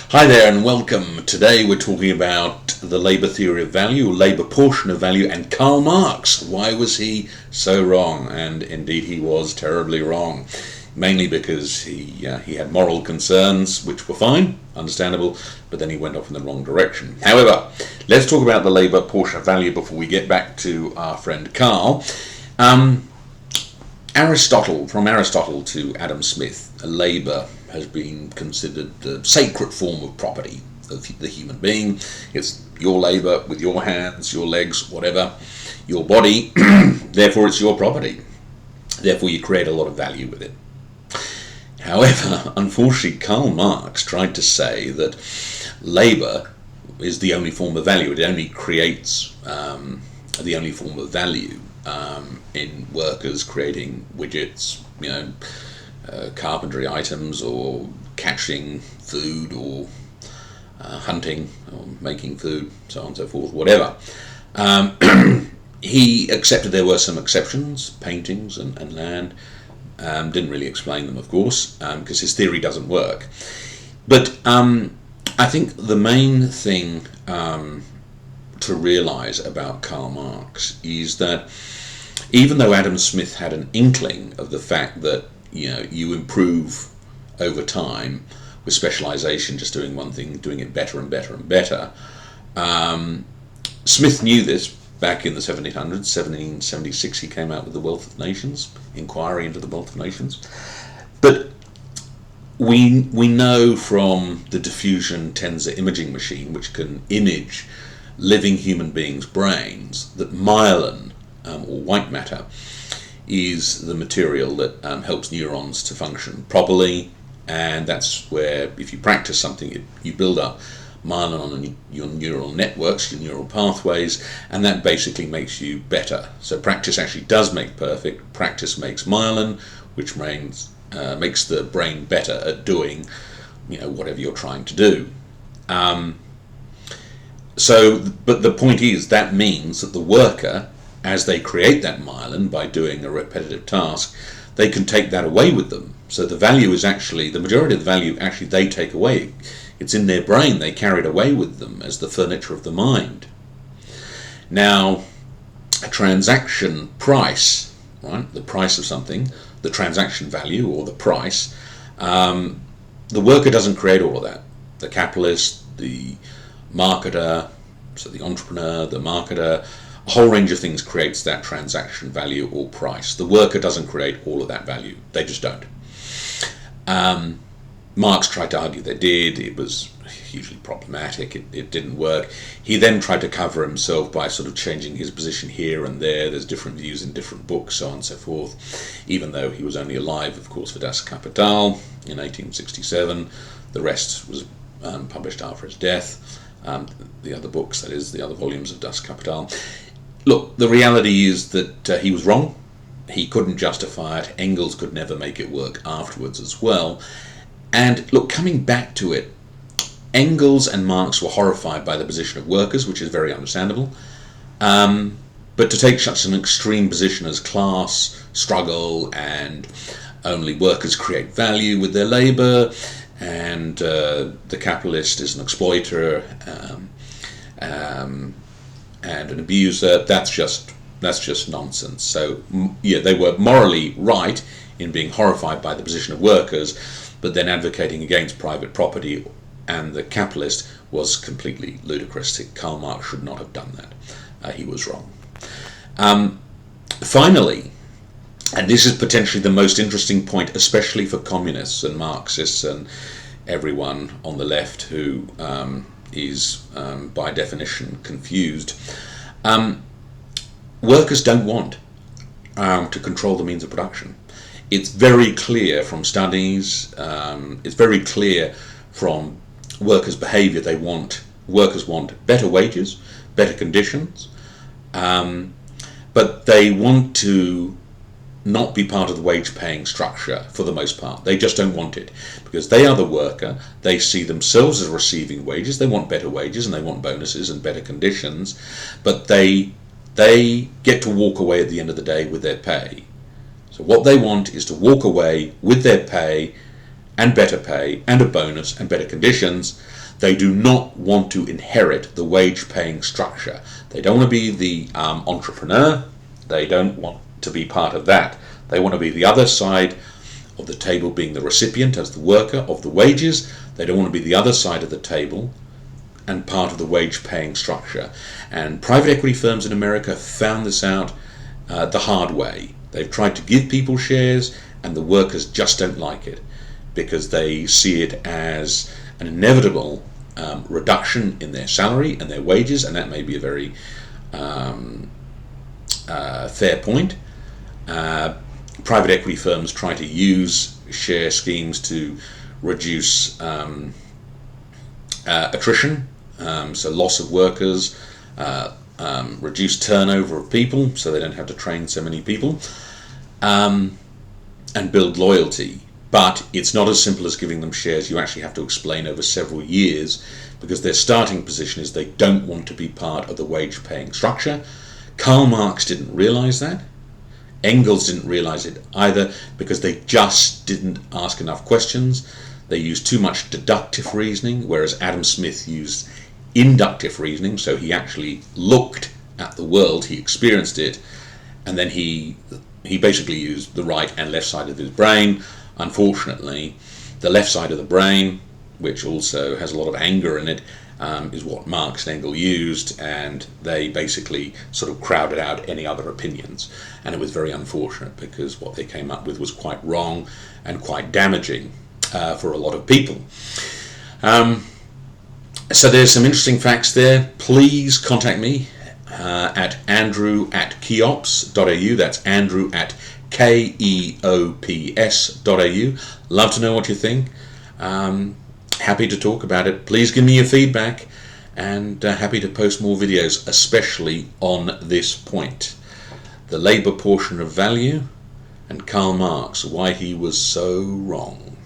Hi there and welcome. Today we're talking about the labour theory of value, labour portion of value, and Karl Marx. Why was he so wrong? And indeed he was terribly wrong. Mainly because he had moral concerns, which were fine, understandable, but then he went off in the wrong direction. However, let's talk about the labour portion of value before we get back to our friend Karl. From Aristotle to Adam Smith, labour has been considered the sacred form of property of the human being. It's your labour with your hands, your legs, whatever, your body, therefore it's your property. Therefore you create a lot of value with it. However, unfortunately, Karl Marx tried to say that labour is the only form of value. It only creates the only form of value in workers creating widgets, carpentry items, or catching food, or hunting, or making food, so on and so forth, whatever. He accepted there were some exceptions, paintings and land. Didn't really explain them, of course, because his theory doesn't work. But I think the main thing to realise about Karl Marx is that even though Adam Smith had an inkling of the fact that you improve over time with specialisation, just doing one thing, doing it better and better and better, Smith knew this back in the 1700s. 1776 he came out with The Wealth of Nations, Inquiry into the Wealth of Nations. But we know from the diffusion tensor imaging machine, which can image living human beings' brains, that myelin, or white matter, is the material that helps neurons to function properly, and that's where, if you practice something, you build up myelin on your neural networks, your neural pathways, and that basically makes you better. So practice actually does make perfect. Practice makes myelin, which makes the brain better at doing whatever you're trying to do. But the point is, that means that the worker, as they create that myelin by doing a repetitive task, they can take that away with them. So the value is actually, the majority of the value actually they take away. It's in their brain, they carry it away with them as the furniture of the mind. Now, a transaction price, right, the price of something, the transaction value or the price, the worker doesn't create all of that. The capitalist, the marketer, so the entrepreneur, the marketer, a whole range of things creates that transaction value or price. The worker doesn't create all of that value. They just don't. Marx tried to argue they did. It was hugely problematic. It didn't work. He then tried to cover himself by sort of changing his position here and there. There's different views in different books, so on and so forth, even though he was only alive, of course, for Das Kapital in 1867. The rest was published after his death. The other books, that is, the other volumes of Das Kapital. Look, the reality is that he was wrong. He couldn't justify it. Engels could never make it work afterwards as well. And look, coming back to it, Engels and Marx were horrified by the position of workers, which is very understandable. But to take such an extreme position as class struggle and only workers create value with their labour, and the capitalist is an exploiter and an abuser, that's just nonsense. So yeah, they were morally right in being horrified by the position of workers, but then advocating against private property and the capitalist was completely ludicrous. Karl Marx should not have done that. He was wrong. Finally, and this is potentially the most interesting point, especially for communists and Marxists and everyone on the left who is by definition confused, workers don't want to control the means of production. It's very clear from studies, it's very clear from workers' behaviour, workers want better wages, better conditions, but they want to not be part of the wage-paying structure for the most part. They just don't want it because they are the worker. They see themselves as receiving wages. They want better wages and they want bonuses and better conditions, but they get to walk away at the end of the day with their pay. So what they want is to walk away with their pay and better pay and a bonus and better conditions. They do not want to inherit the wage-paying structure. They don't want to be the entrepreneur. They don't want to be part of that. They want to be the other side of the table, being the recipient as the worker of the wages. They don't want to be the other side of the table and part of the wage-paying structure. And private equity firms in America found this out the hard way. They've tried to give people shares, and the workers just don't like it because they see it as an inevitable reduction in their salary and their wages, and that may be a very fair point. Private equity firms try to use share schemes to reduce attrition, so loss of workers, reduce turnover of people so they don't have to train so many people, and build loyalty. But it's not as simple as giving them shares. You actually have to explain over several years, because their starting position is they don't want to be part of the wage-paying structure. Karl Marx didn't realize that. Engels didn't realize it either, because they just didn't ask enough questions. They used too much deductive reasoning, whereas Adam Smith used inductive reasoning. So he actually looked at the world, he experienced it, and then he basically used the right and left side of his brain. Unfortunately, the left side of the brain, which also has a lot of anger in it, is what Marx and Engels used, and they basically sort of crowded out any other opinions. And it was very unfortunate, because what they came up with was quite wrong and quite damaging for a lot of people. So there's some interesting facts there. Please contact me at andrew@keops.au. That's andrew@keops.au. Love to know what you think. Happy to talk about it. Please give me your feedback, and happy to post more videos, especially on this point. The labour portion of value, and Karl Marx, why he was so wrong.